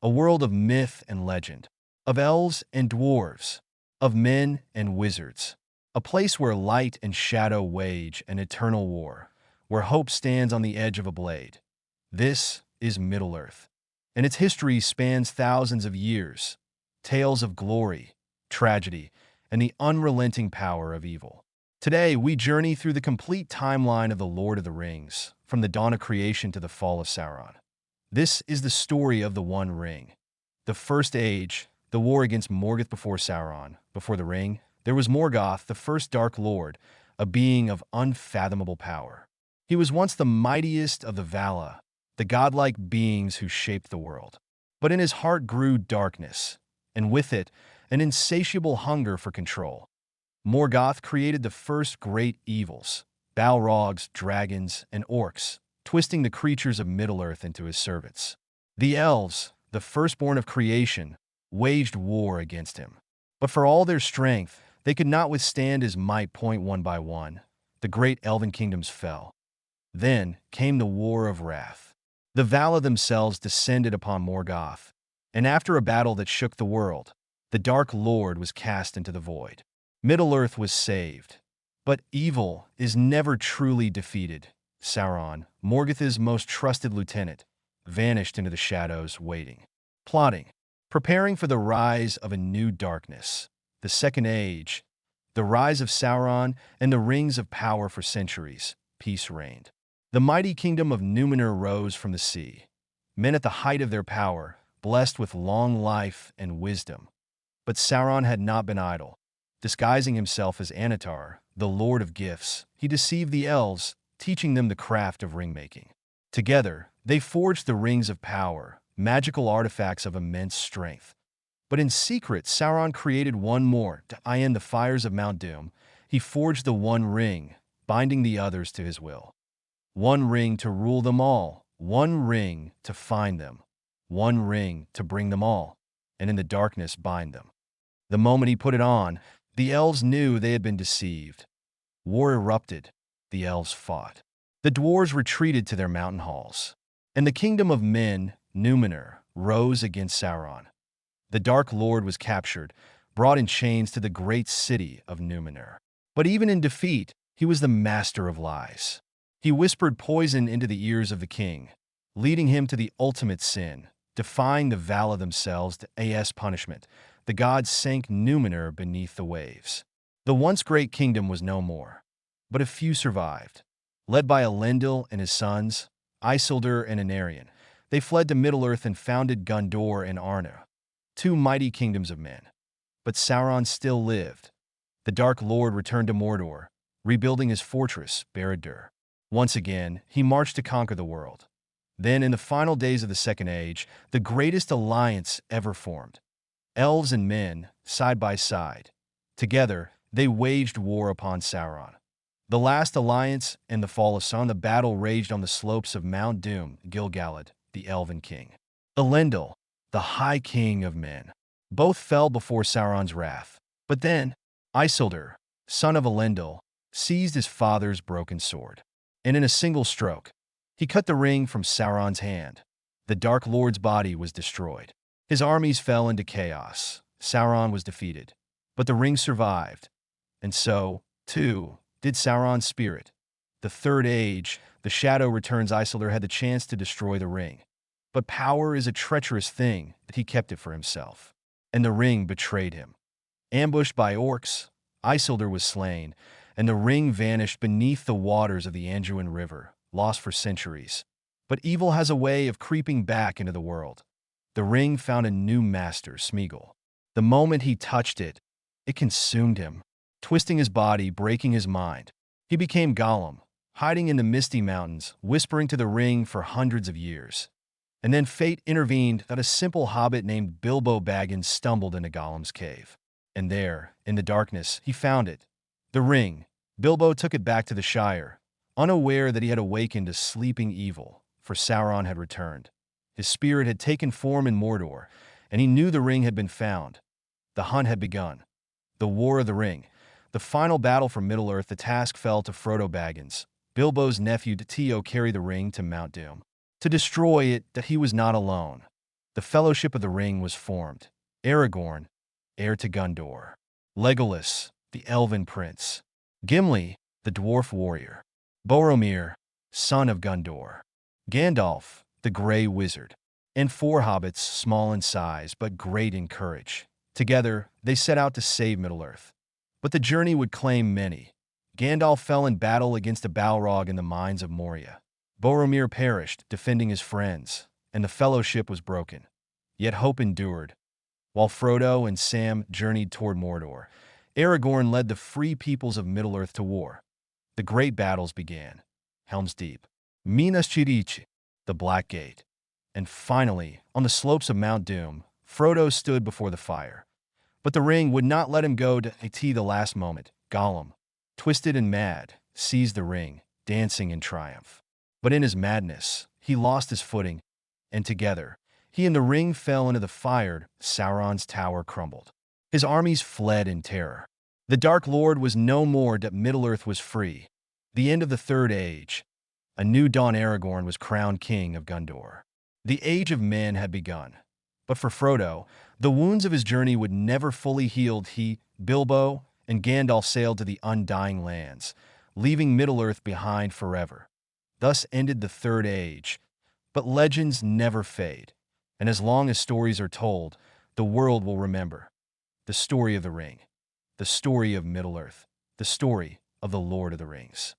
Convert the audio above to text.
a world of myth and legend, of elves and dwarves, of men and wizards, a place where light and shadow wage an eternal war, where hope stands on the edge of a blade. This is Middle-earth, and its history spans thousands of years, tales of glory, tragedy, and the unrelenting power of evil. Today, we journey through the complete timeline of the Lord of the Rings, from the dawn of creation to the fall of Sauron. This is the story of the One Ring. The First Age, the war against Morgoth before Sauron. Before the ring, there was Morgoth, the first Dark Lord, a being of unfathomable power. He was once the mightiest of the Vala, the godlike beings who shaped the world. But in his heart grew darkness, and with it, an insatiable hunger for control. Morgoth created the first great evils, Balrogs, dragons, and orcs, twisting the creatures of Middle-earth into his servants. The elves, the firstborn of creation, waged war against him. But for all their strength, they could not withstand his might. One by one, the great elven kingdoms fell. Then came the War of Wrath. The Vala themselves descended upon Morgoth, and after a battle that shook the world, the Dark Lord was cast into the void. Middle-earth was saved. But evil is never truly defeated. Sauron, Morgoth's most trusted lieutenant, vanished into the shadows, waiting, plotting, preparing for the rise of a new darkness. The Second Age, the rise of Sauron and the rings of power. For centuries, peace reigned. The mighty kingdom of Numenor rose from the sea, men at the height of their power, blessed with long life and wisdom. But Sauron had not been idle. Disguising himself as Anatar, the Lord of Gifts, he deceived the elves, teaching them the craft of ring-making. Together, they forged the Rings of Power, magical artifacts of immense strength. But in secret, Sauron created one more. To end the fires of Mount Doom, he forged the One Ring, binding the others to his will. One ring to rule them all, one ring to find them, one ring to bring them all, and in the darkness bind them. The moment he put it on, the elves knew they had been deceived. War erupted. The elves fought. The dwarves retreated to their mountain halls. And the kingdom of men, Numenor, rose against Sauron. The Dark Lord was captured, brought in chains to the great city of Numenor. But even in defeat, he was the master of lies. He whispered poison into the ears of the king, leading him to the ultimate sin, defying the Vala themselves to punishment. The gods sank Numenor beneath the waves. The once great kingdom was no more, but a few survived. Led by Elendil and his sons, Isildur and Anarion, they fled to Middle-earth and founded Gondor and Arnor, two mighty kingdoms of men. But Sauron still lived. The Dark Lord returned to Mordor, rebuilding his fortress, Barad-dûr. Once again, he marched to conquer the world. Then, in the final days of the Second Age, the greatest alliance ever formed. Elves and men, side by side. Together, they waged war upon Sauron. The last alliance and the fall of Sauron. The battle raged on the slopes of Mount Doom. Gil-galad, the Elven King, Elendil, the High King of Men. Both fell before Sauron's wrath. But then, Isildur, son of Elendil, seized his father's broken sword. And in a single stroke, he cut the ring from Sauron's hand. The Dark Lord's body was destroyed. His armies fell into chaos. Sauron was defeated. But the ring survived. And so, too, did Sauron's spirit. The Third Age, the shadow returns. Isildur had the chance to destroy the ring. But power is a treacherous thing, that he kept it for himself. And the ring betrayed him. Ambushed by orcs, Isildur was slain, and the ring vanished beneath the waters of the Anduin River, lost for centuries. But evil has a way of creeping back into the world. The ring found a new master, Smeagol. The moment he touched it, it consumed him, twisting his body, breaking his mind. He became Gollum, hiding in the misty mountains, whispering to the ring for hundreds of years. And then fate intervened that a simple hobbit named Bilbo Baggins stumbled into Gollum's cave. And there, in the darkness, he found it. The ring. Bilbo took it back to the Shire, unaware that he had awakened a sleeping evil, for Sauron had returned. His spirit had taken form in Mordor, and he knew the ring had been found. The hunt had begun. The War of the Ring. The final battle for Middle-earth. The task fell to Frodo Baggins, Bilbo's nephew, to carry the ring to Mount Doom. To destroy it, that he was not alone. The Fellowship of the Ring was formed. Aragorn, heir to Gondor. Legolas, the elven prince. Gimli, the dwarf warrior. Boromir, son of Gondor. Gandalf, the grey wizard. And four hobbits, small in size but great in courage. Together, they set out to save Middle-earth. But the journey would claim many. Gandalf fell in battle against a Balrog in the mines of Moria. Boromir perished, defending his friends, and the Fellowship was broken. Yet hope endured. While Frodo and Sam journeyed toward Mordor, Aragorn led the free peoples of Middle-earth to war. The great battles began. Helm's Deep, Minas Tirith, the Black Gate. And finally, on the slopes of Mount Doom, Frodo stood before the fire. But the ring would not let him go to the last moment. Gollum, twisted and mad, seized the ring, dancing in triumph. But in his madness, he lost his footing, and together, he and the ring fell into the fire. Sauron's tower crumbled. His armies fled in terror. The Dark Lord was no more. Middle-earth was free. The end of the Third Age. A new dawn. Aragorn was crowned king of Gondor. The Age of Men had begun. But for Frodo, the wounds of his journey would never fully healed. He, Bilbo, and Gandalf sailed to the Undying Lands, leaving Middle-earth behind forever. Thus ended the Third Age. But legends never fade. And as long as stories are told, the world will remember. The story of the ring. The story of Middle-earth. The story of the Lord of the Rings.